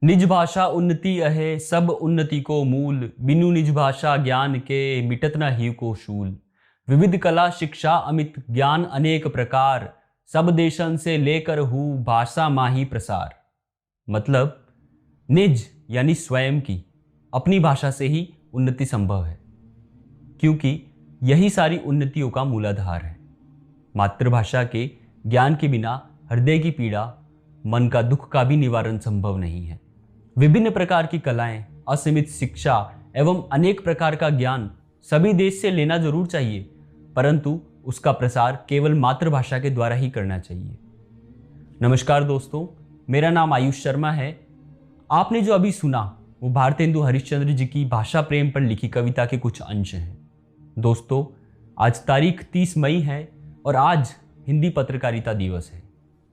निज भाषा उन्नति अहे सब उन्नति को मूल, बिनु निज भाषा ज्ञान के मिटत न ही को शूल। विविध कला शिक्षा अमित ज्ञान अनेक प्रकार, सब देशन से लेकर हूँ भाषा माही प्रसार। मतलब निज यानी स्वयं की, अपनी भाषा से ही उन्नति संभव है, क्योंकि यही सारी उन्नतियों का मूलाधार है। मातृभाषा के ज्ञान के बिना हृदय की पीड़ा, मन का दुख का भी निवारण संभव नहीं है। विभिन्न प्रकार की कलाएं, असीमित शिक्षा एवं अनेक प्रकार का ज्ञान सभी देश से लेना जरूर चाहिए, परंतु उसका प्रसार केवल मातृभाषा के द्वारा ही करना चाहिए। नमस्कार दोस्तों, मेरा नाम आयुष शर्मा है। आपने जो अभी सुना वो भारतेंदु हरिश्चंद्र जी की भाषा प्रेम पर लिखी कविता के कुछ अंश हैं। दोस्तों, आज तारीख 30 मई है और आज हिंदी पत्रकारिता दिवस है।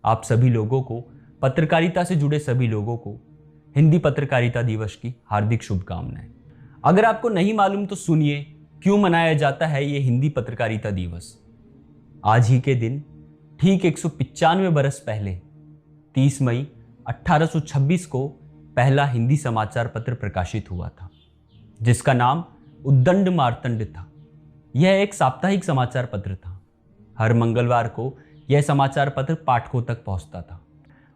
आप सभी लोगों को, पत्रकारिता से जुड़े सभी लोगों को हिंदी पत्रकारिता दिवस की हार्दिक शुभकामनाएं। अगर आपको नहीं मालूम तो सुनिए क्यों मनाया जाता है ये हिंदी पत्रकारिता दिवस। आज ही के दिन ठीक 195 बरस पहले 30 मई 1826 को पहला हिंदी समाचार पत्र प्रकाशित हुआ था, जिसका नाम उद्दंड मार्तंड था। यह एक साप्ताहिक समाचार पत्र था। हर मंगलवार को यह समाचार पत्र पाठकों तक पहुंचता था।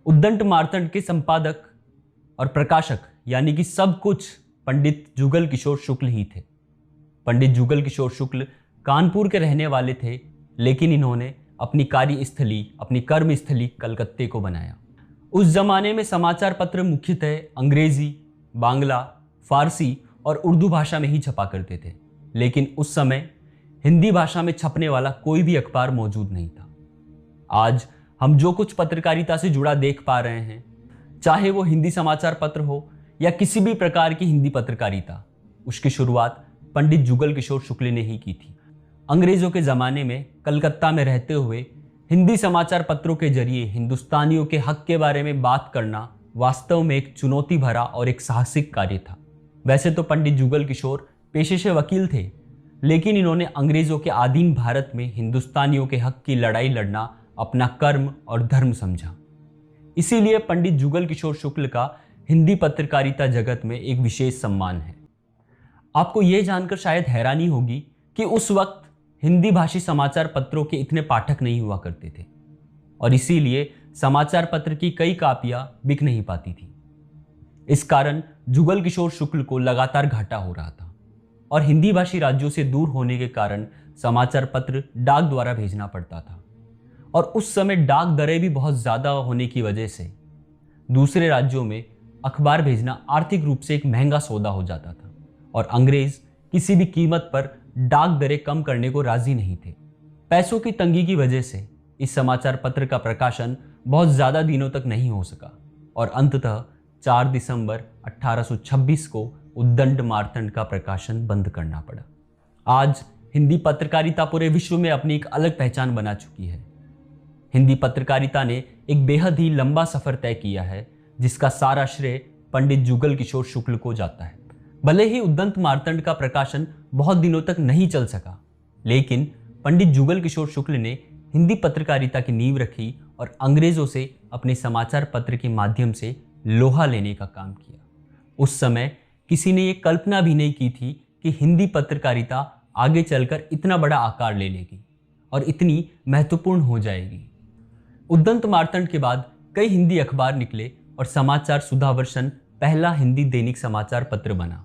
उद्दंड मार्तंड के संपादक और प्रकाशक यानी कि सब कुछ पंडित जुगल किशोर शुक्ल ही थे। पंडित जुगल किशोर शुक्ल कानपुर के रहने वाले थे, लेकिन इन्होंने अपनी कार्यस्थली, अपनी कर्मस्थली कलकत्ते को बनाया। उस जमाने में समाचार पत्र मुख्यतः अंग्रेजी, बांग्ला, फारसी और उर्दू भाषा में ही छपा करते थे, लेकिन उस समय हिंदी भाषा में छपने वाला कोई भी अखबार मौजूद नहीं था। आज हम जो कुछ पत्रकारिता से जुड़ा देख पा रहे हैं, चाहे वो हिंदी समाचार पत्र हो या किसी भी प्रकार की हिंदी पत्रकारिता, उसकी शुरुआत पंडित जुगल किशोर शुक्ल ने ही की थी। अंग्रेजों के ज़माने में कलकत्ता में रहते हुए हिंदी समाचार पत्रों के जरिए हिंदुस्तानियों के हक के बारे में बात करना वास्तव में एक चुनौती भरा और एक साहसिक कार्य था। वैसे तो पंडित जुगल किशोर पेशे से वकील थे, लेकिन इन्होंने अंग्रेजों के आधीन भारत में हिंदुस्तानियों के हक की लड़ाई लड़ना अपना कर्म और धर्म समझा। इसीलिए पंडित जुगल किशोर शुक्ल का हिंदी पत्रकारिता जगत में एक विशेष सम्मान है। आपको यह जानकर शायद हैरानी होगी कि उस वक्त हिंदी भाषी समाचार पत्रों के इतने पाठक नहीं हुआ करते थे और इसीलिए समाचार पत्र की कई कापियां बिक नहीं पाती थी। इस कारण जुगल किशोर शुक्ल को लगातार घाटा हो रहा था और हिंदी भाषी राज्यों से दूर होने के कारण समाचार पत्र डाक द्वारा भेजना पड़ता था और उस समय डाक दरें भी बहुत ज़्यादा होने की वजह से दूसरे राज्यों में अखबार भेजना आर्थिक रूप से एक महंगा सौदा हो जाता था और अंग्रेज किसी भी कीमत पर डाक दरें कम करने को राजी नहीं थे। पैसों की तंगी की वजह से इस समाचार पत्र का प्रकाशन बहुत ज़्यादा दिनों तक नहीं हो सका और अंततः 4 दिसंबर 1826 को उद्दंड मार्तंड का प्रकाशन बंद करना पड़ा। आज हिंदी पत्रकारिता पूरे विश्व में अपनी एक अलग पहचान बना चुकी है। हिंदी पत्रकारिता ने एक बेहद ही लंबा सफर तय किया है, जिसका सारा श्रेय पंडित जुगल किशोर शुक्ल को जाता है। भले ही उद्दंड मार्तंड का प्रकाशन बहुत दिनों तक नहीं चल सका, लेकिन पंडित जुगल किशोर शुक्ल ने हिंदी पत्रकारिता की नींव रखी और अंग्रेजों से अपने समाचार पत्र के माध्यम से लोहा लेने का काम किया। उस समय किसी ने यह कल्पना भी नहीं की थी कि हिंदी पत्रकारिता आगे चलकर इतना बड़ा आकार ले लेगी और इतनी महत्वपूर्ण हो जाएगी। उद्दंड मार्तंड के बाद कई हिंदी अखबार निकले और समाचार सुधावर्षन पहला हिंदी दैनिक समाचार पत्र बना,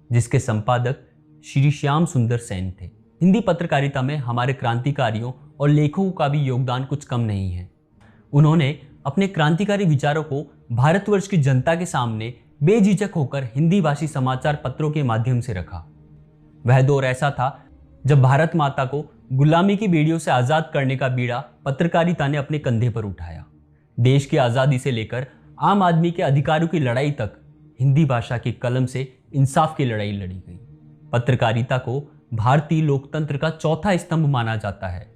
जिसके संपादक श्री श्याम सुंदर सेन थे। हिंदी पत्रकारिता में हमारे क्रांतिकारियों और लेखकों का भी योगदान कुछ कम नहीं है। उन्होंने अपने क्रांतिकारी विचारों को भारतवर्ष की जनता के सामने बेझिझक होकर हिंदी भाषी समाचार पत्रों के माध्यम से रखा। वह दौर ऐसा था जब भारत माता को गुलामी की बेड़ियों से आज़ाद करने का बीड़ा पत्रकारिता ने अपने कंधे पर उठाया। देश की आज़ादी से लेकर आम आदमी के अधिकारों की लड़ाई तक हिंदी भाषा की कलम से इंसाफ की लड़ाई लड़ी गई। पत्रकारिता को भारतीय लोकतंत्र का चौथा स्तंभ माना जाता है,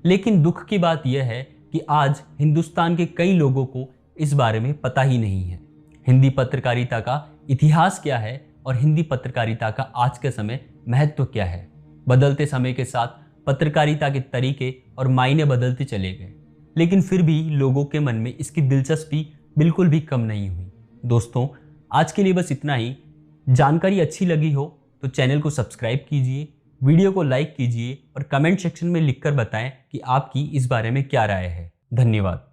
लेकिन दुख की बात यह है कि आज हिंदुस्तान के कई लोगों को इस बारे में पता ही नहीं है। हिंदी पत्रकारिता का इतिहास क्या है और हिंदी पत्रकारिता का आज के समय महत्व क्या है। बदलते समय के साथ पत्रकारिता के तरीके और मायने बदलते चले गए, लेकिन फिर भी लोगों के मन में इसकी दिलचस्पी बिल्कुल भी कम नहीं हुई। दोस्तों, आज के लिए बस इतना ही। जानकारी अच्छी लगी हो तो चैनल को सब्सक्राइब कीजिए, वीडियो को लाइक कीजिए और कमेंट सेक्शन में लिखकर बताएं कि आपकी इस बारे में क्या राय है। धन्यवाद।